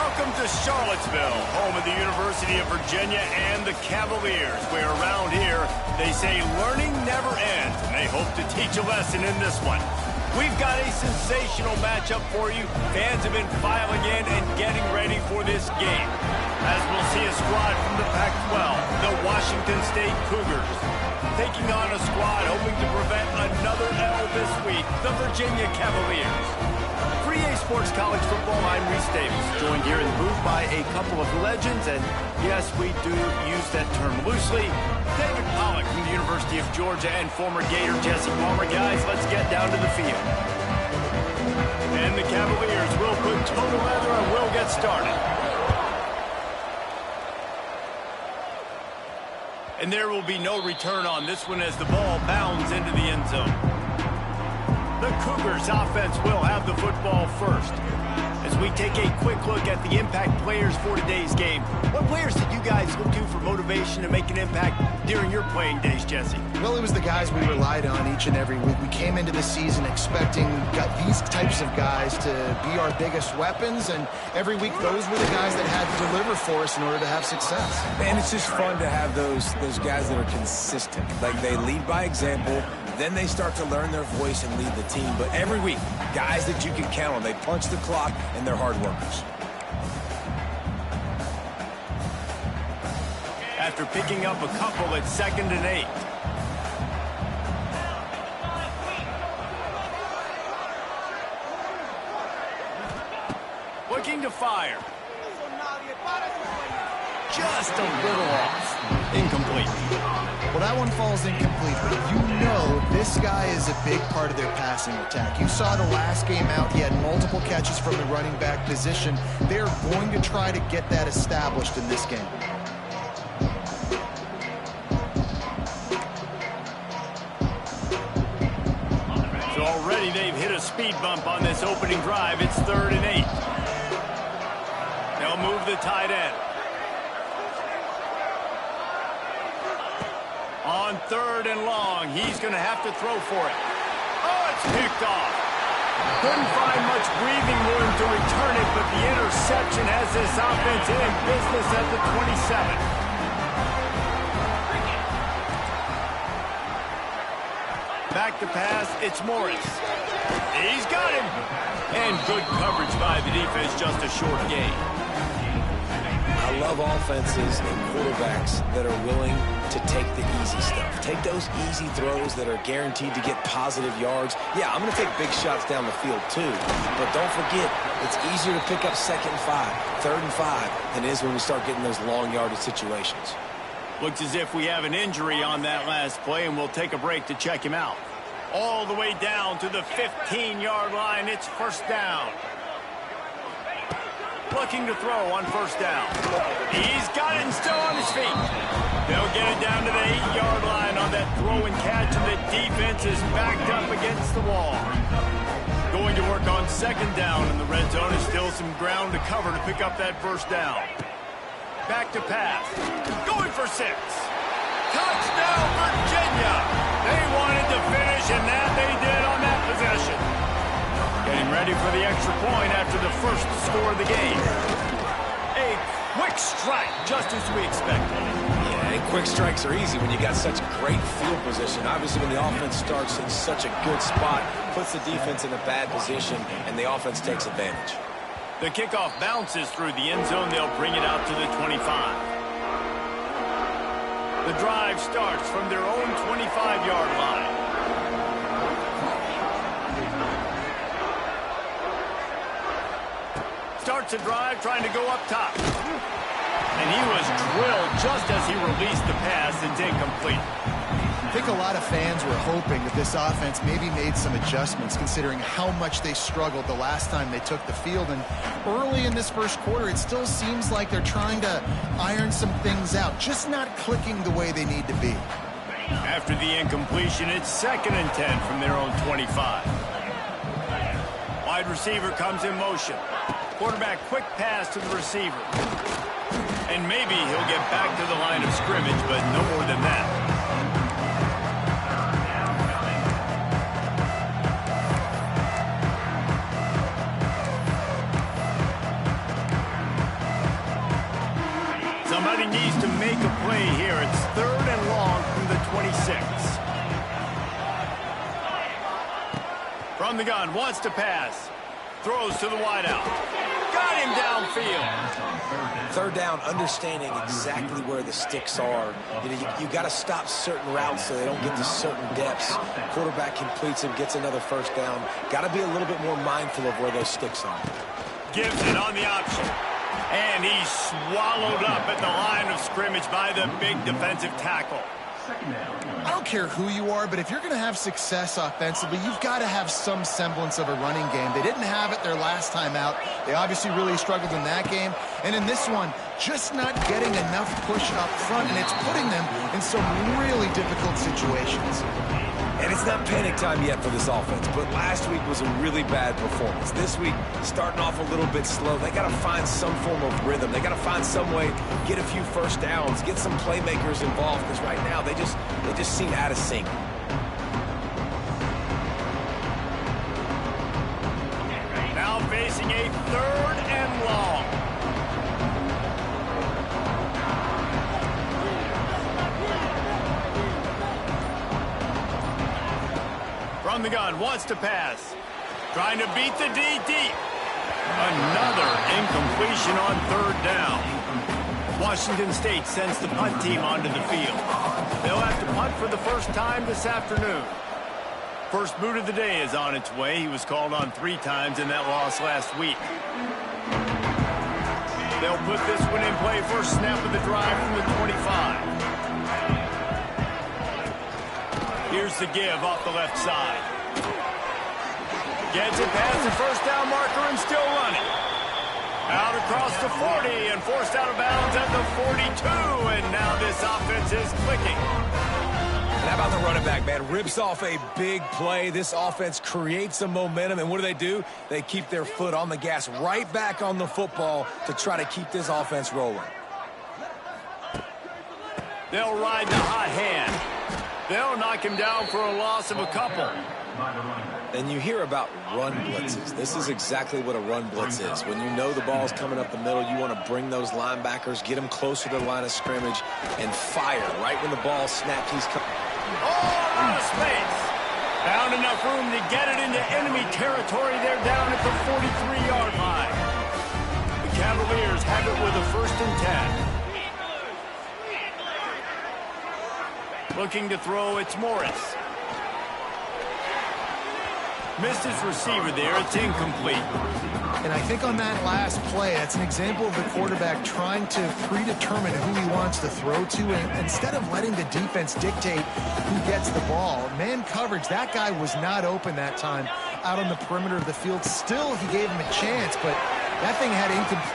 Welcome to Charlottesville, home of the University of Virginia and the Cavaliers, where around here they say learning never ends, and they hope to teach a lesson in this one. We've got a sensational matchup for you. Fans have been filing in and getting ready for this game. As we'll see a squad from the Pac-12, the Washington State Cougars, taking on a squad hoping to prevent another L this week, the Virginia Cavaliers. For EA Sports College Football, I'm Reese Davis, joined here in the booth by a couple of legends, and yes, we do use that term loosely. David Pollack from the University of Georgia and former Gator Jesse Palmer. Guys, let's get down to the field. And the Cavaliers will put total leather and will get started. And there will be no return on this one as the ball bounds into the end zone. The Cougars offense will have the football first. As we take a quick look at the impact players for today's game, what players did you guys look to for motivation to make an impact during your playing days, Jesse? Well, it was the guys we relied on each and every week. We came into the season expecting these types of guys to be our biggest weapons, and every week those were the guys that had to deliver for us in order to have success. And it's just fun to have those guys that are consistent. Like, they lead by example, then they start to learn their voice and lead the team. But every week, guys that you can count on, they punch the clock and they're hard workers. After picking up a couple at 2nd and 8. Looking to fire. Just a little off. Incomplete. Well, that one falls incomplete, but you know this guy is a big part of their passing attack. You saw the last game out, he had multiple catches from the running back position. They're going to try to get that established in this game. So already they've hit a speed bump on this opening drive. It's 3rd and 8. They'll move the tight end. On 3rd and long, he's going to have to throw for it. Oh, it's picked off. Couldn't find much breathing room to return it, but the interception has this offense in business at the 27. Back to pass, it's Morris. He's got him. And good coverage by the defense, just a short gain. I love offenses and quarterbacks that are willing to take the easy stuff. Take those easy throws that are guaranteed to get positive yards. Yeah, I'm going to take big shots down the field too. But don't forget, it's easier to pick up 2nd and 5, 3rd and 5 than it is when we start getting those long yardage situations. Looks as if we have an injury on that last play, and we'll take a break to check him out. All the way down to the 15-yard line. It's 1st down. Looking to throw on 1st down. He's got it and still on his feet. They'll get it down to the 8-yard line on that throw and catch, and the defense is backed up against the wall. Going to work on 2nd down in the red zone. Is still some ground to cover to pick up that 1st down. Back to pass. Going for 6. Touchdown, Virginia! They wanted to finish, and that they did on that possession. Getting ready for the extra point after the first score of the game. A quick strike, just as we expected. Yeah, and quick strikes are easy when you got such great field position. Obviously, when the offense starts in such a good spot, puts the defense in a bad position, and the offense takes advantage. The kickoff bounces through the end zone. They'll bring it out to the 25. The drive starts from their own 25-yard line. Starts a drive trying to go up top. And he was drilled just as he released the pass. It's incomplete. I think a lot of fans were hoping that this offense maybe made some adjustments considering how much they struggled the last time they took the field. And early in this first quarter, it still seems like they're trying to iron some things out, just not clicking the way they need to be. After the incompletion, it's 2nd and 10 from their own 25. Wide receiver comes in motion. Quarterback quick pass to the receiver. And maybe he'll get back to the line of scrimmage, but no more than that. Cutting knees to make a play here. It's 3rd and long from the 26. From the gun, wants to pass. Throws to the wideout. Got him downfield. 3rd down, understanding exactly where the sticks are. You got to stop certain routes so they don't get to certain depths. Quarterback completes it, gets another 1st down. Got to be a little bit more mindful of where those sticks are. Gives it on the option. And he's swallowed up at the line of scrimmage by the big defensive tackle. I don't care who you are, but if you're going to have success offensively, you've got to have some semblance of a running game. They didn't have it their last time out. They obviously really struggled in that game. And in this one, just not getting enough push up front, and it's putting them in some really difficult situations. And it's not panic time yet for this offense, but last week was a really bad performance. This week, starting off a little bit slow. They got to find some form of rhythm. They got to find some way, get a few 1st downs, get some playmakers involved, because right now they just seem out of sync. Now facing a 3rd and long. From the gun, wants to pass. Trying to beat the D deep. Another incompletion on 3rd down. Washington State sends the punt team onto the field. They'll have to punt for the 1st time this afternoon. First boot of the day is on its way. He was called on 3 times in that loss last week. They'll put this one in play. First snap of the drive from the 25. Here's the give off the left side. Gets it past the 1st down marker and still running. Out across the 40 and forced out of bounds at the 42. And now this offense is clicking. And how about the running back, man? Rips off a big play. This offense creates some momentum. And what do? They keep their foot on the gas, right back on the football to try to keep this offense rolling. They'll ride the hot hand. They'll knock him down for a loss of a couple. And you hear about run blitzes. This is exactly what a run blitz is. When you know the ball's coming up the middle, you want to bring those linebackers, get them closer to the line of scrimmage, and fire right when the ball snaps. He's coming. Oh, out of space. Found enough room to get it into enemy territory. They're down at the 43-yard line. The Cavaliers have it with a 1st and 10. Looking to throw, it's Morris. Missed his receiver there. It's incomplete. And I think on that last play, that's an example of the quarterback trying to predetermine who he wants to throw to, and instead of letting the defense dictate who gets the ball. Man coverage, that guy was not open that time out on the perimeter of the field. Still, he gave him a chance, but that thing had incomplete.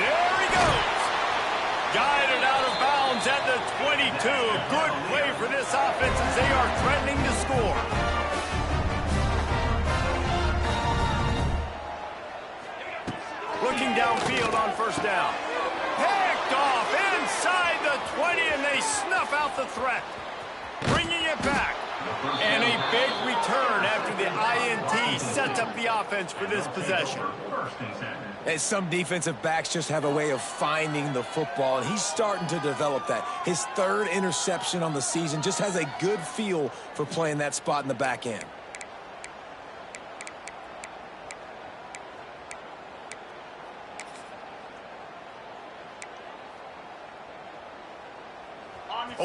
There he goes. Guided out of bounds at the 22. Good play for this offense as they are threatening to score. Looking downfield on 1st down. Picked off inside the 20, and they snuff out the threat. Bringing it back. And a big return after the INT sets up the offense for this possession. And some defensive backs just have a way of finding the football, and he's starting to develop that. His 3rd interception on the season, just has a good feel for playing that spot in the back end.